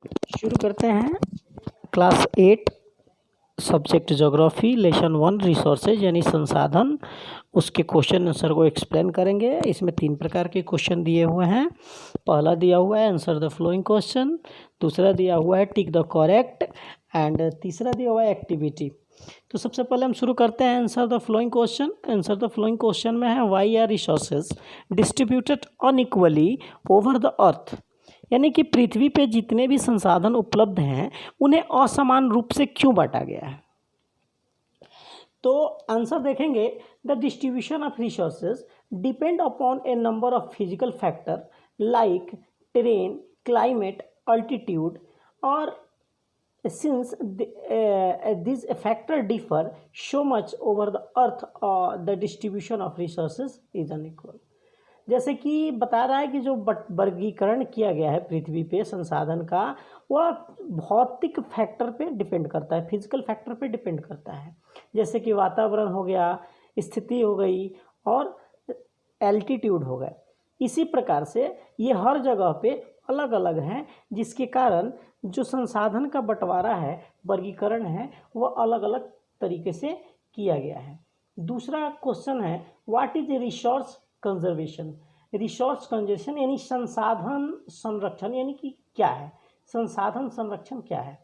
शुरू करते हैं class 8 subject geography lesson 1 resources यानी संसाधन। उसके क्वेश्चन आंसर को एक्सप्लेन करेंगे। इसमें 3 प्रकार के क्वेश्चन दिए हुए हैं। पहला दिया हुआ है आंसर द फ्लोइंग क्वेश्चन, दूसरा दिया हुआ है टिक द करेक्ट एंड तीसरा दिया हुआ है एक्टिविटी। तो सबसे पहले हम शुरू करते हैं answer the following question. Answer the following question में है why are resources distributed unequally over the earth, यानी कि पृथ्वी पे जितने भी संसाधन उपलब्ध हैं उन्हें असमान रूप से क्यों बांटा गया है। तो आंसर देखेंगे, the distribution of resources depend upon A number of physical factor like terrain, climate, altitude और since these factors differ so much over the earth, the distribution of resources is unequal। जैसे कि बता रहा है कि जो वर्गीकरण किया गया है पृथ्वी पे संसाधन का, वह भौतिक फैक्टर पे डिपेंड करता है, फिजिकल फैक्टर पे डिपेंड करता है। जैसे कि वातावरण हो गया, स्थिति हो गई और एल्टीट्यूड हो गया। इसी प्रकार से ये हर जगह पे अलग अलग हैं, जिसके कारण जो संसाधन का बंटवारा है, वर्गीकरण है, वह अलग अलग तरीके से किया गया है। दूसरा क्वेश्चन है what is resource conservation. Resource conservation यानी संसाधन संरक्षण, यानी कि क्या है संसाधन संरक्षण क्या है।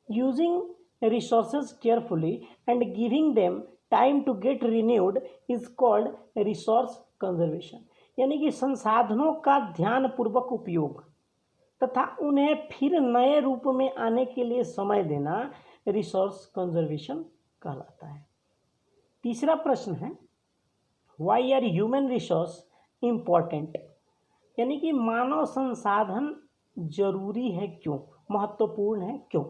Using resources carefully and giving them time to get renewed is called resource conservation, यानी कि संसाधनों का ध्यानपूर्वक उपयोग तथा उन्हें फिर नए रूप में आने के लिए समय देना रिसोर्स कंजर्वेशन कहलाता है। तीसरा प्रश्न है why are human resource important, यानी कि मानव संसाधन जरूरी है क्यों, महत्वपूर्ण है क्यों।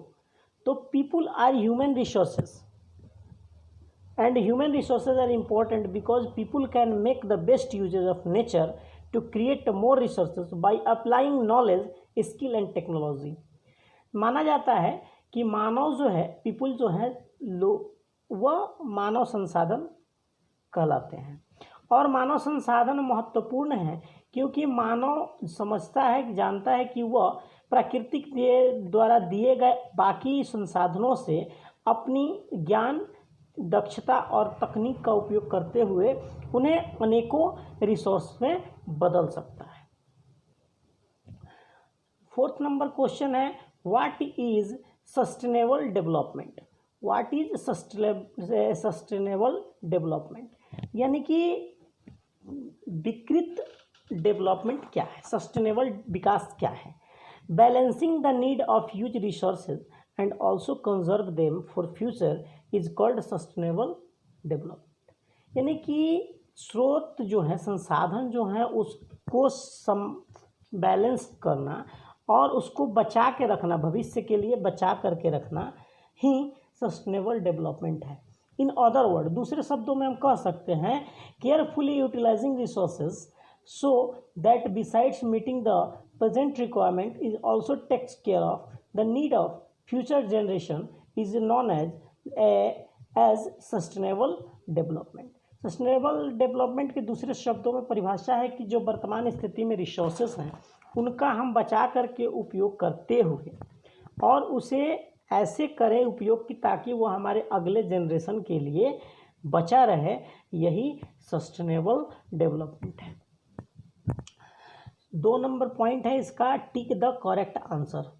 तो people are human resources and human resources are important because people can make the best uses of nature to create more resources by applying knowledge, skill and technology। माना जाता है कि मानव जो है, पीपुल जो है, वह मानव संसाधन कहलाते हैं और मानव संसाधन महत्वपूर्ण है क्योंकि मानव समझता है, जानता है कि वह प्राकृतिक द्वारा दिए गए बाकी संसाधनों से अपनी ज्ञान, दक्षता और तकनीक का उपयोग करते हुए उन्हें अनेकों रिसोर्स में बदल सकता है। फोर्थ नंबर क्वेश्चन है what is sustainable development. What is sustainable development, यानी कि विकृत डेवलपमेंट क्या है, सस्टेनेबल विकास क्या है। Balancing the need of huge resources and also conserve them for future is called sustainable development, यानी कि स्रोत जो है, संसाधन जो है, उसको बैलेंस करना और उसको बचा के रखना, भविष्य के लिए बचा करके रखना ही सस्टेनेबल डेवलपमेंट है। इन अदर वर्ड, दूसरे शब्दों में हम कह सकते हैं carefully utilising resources so that besides meeting the present requirement is also takes care of the need of future generation is known as sustainable development. Sustainable development के दूसरे शब्दों में परिभाषा है कि जो वर्तमान स्थिति में रिसोर्सेस हैं उनका हम बचा करके उपयोग करते हुए और उसे ऐसे करें उपयोग की ताकि वो हमारे अगले जनरेशन के लिए बचा रहे, यही सस्टेनेबल डेवलपमेंट है। 2 नंबर पॉइंट है इसका, tick the correct answer.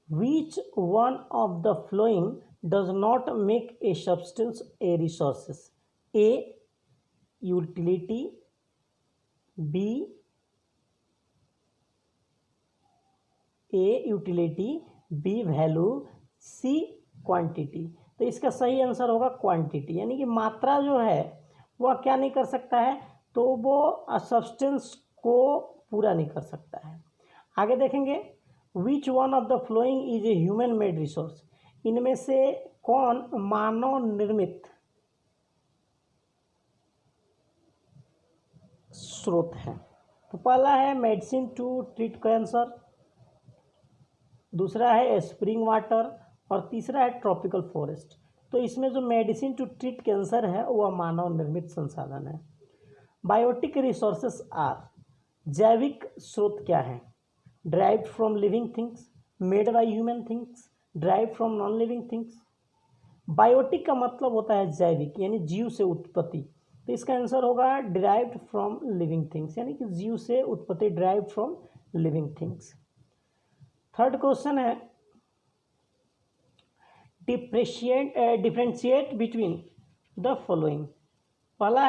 Which one of the following does not make a substance a resources? A. Utility, B. value, C. quantity। तो इसका सही आंसर होगा क्वांटिटी, यानी कि मात्रा जो है वह क्या नहीं कर सकता है, तो वो सब्सटेंस को पूरा नहीं कर सकता है। आगे देखेंगे which one of the following is a human made resource. इनमें से कौन मानव निर्मित स्रोत है। तो पहला है मेडिसिन टू ट्रीट कैंसर, दूसरा है स्प्रिंग वाटर और तीसरा है ट्रॉपिकल फॉरेस्ट। तो इसमें जो मेडिसिन टू ट्रीट कैंसर है वह मानव निर्मित संसाधन है। बायोटिक रिसोर्सेस आर, जैविक स्रोत क्या है, derived from living things, made by human things, derived from non living things. Biotic का मतलब होता है जैविक, यानी जीव से उत्पत्ति, तो इसका आंसर होगा डिराइव्ड फ्रॉम लिविंग थिंग्स, यानी कि जीव से उत्पत्ति, derived from living things. Third question है डिफरेंशिएट बिटवीन द फॉलोइंग। पहला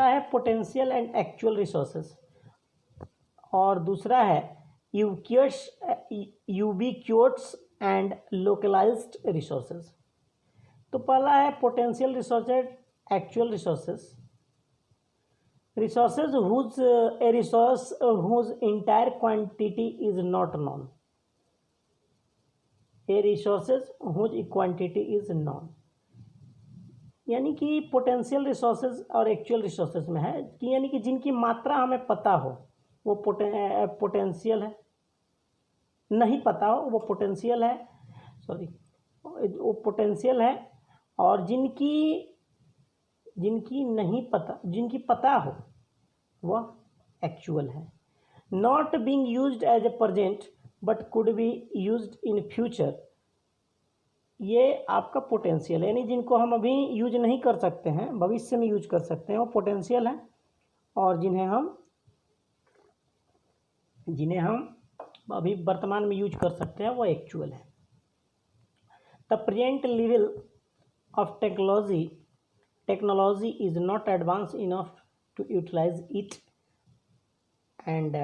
है पोटेंशियल एंड एक्चुअल रिसोर्सेज, और दूसरा है यूबिक्यूट्स एंड लोकलाइज्ड रिसोर्सेज। तो पहला है potential resources, actual resources. Resources whose a resource whose entire quantity is not known, a resources whose quantity is known. यानी कि पोटेंशियल रिसोर्सेज और एक्चुअल रिसोर्सेज में है कि यानी कि जिनकी मात्रा हमें पता हो वो पोटेंशियल है, नहीं पता हो वो पोटेंशियल है, वो पोटेंशियल है, और जिनकी नहीं पता, जिनकी पता हो वह एक्चुअल है। Not being used as a present but could be used in future, ये आपका पोटेंशियल है, यानी जिनको हम अभी यूज नहीं कर सकते हैं भविष्य में यूज कर सकते हैं वो पोटेंशियल है, और जिन्हें हम अभी वर्तमान में यूज कर सकते हैं वो एक्चुअल है। The present level of technology is not advance enough to utilise it, and